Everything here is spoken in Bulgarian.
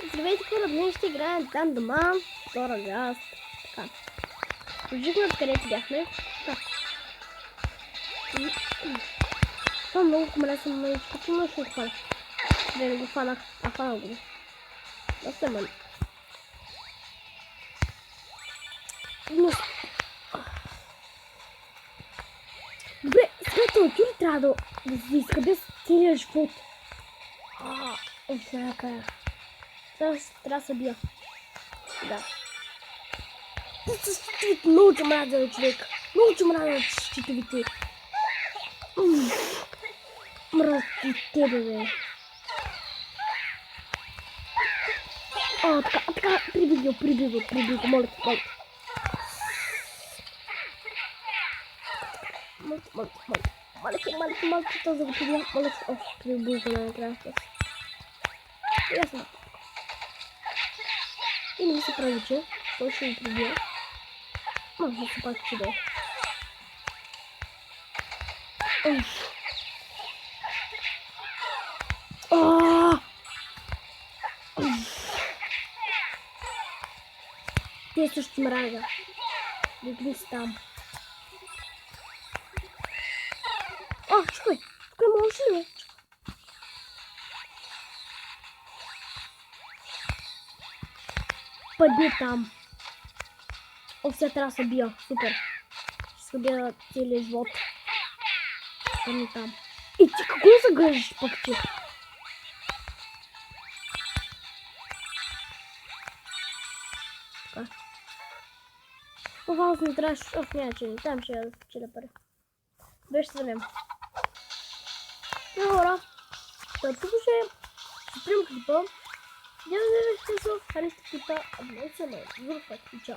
Здравейте хора, днес ще играем там дома, втора част. Така. Продължихме откъдето бяхме. Така. Това много комараса маличко, помощ ще хвана. Да не го фанах, фанах го. Доста мън. Но... Добре, смятам, Тюри трябва да иска без целия живот. Накрая. Трябва да се бия. Да. Много че мразя човек. Много че мразя щитовите. Мразя тебе, бе. Така, прибил го, моля те. Моля те, този го прибил. Моля те, прибил го накрая. Ясно. И не ми се прави, че той ще го прибия. Може да се пак чуде. Те също мразя. Бегни си там. Чакай! Тук може ли? Падни там. Сега трябва да се бия. Супер. Ще се бия целият живот. Падни там. И ти какво се гръжиш пък ти? Така. Аз не трябваше. Няма че не. Там ще я спечеля пари. Беше свалям. Хора. Тук ще спрем клипа. Харесте клипа, абонирайте се на друг път и чао.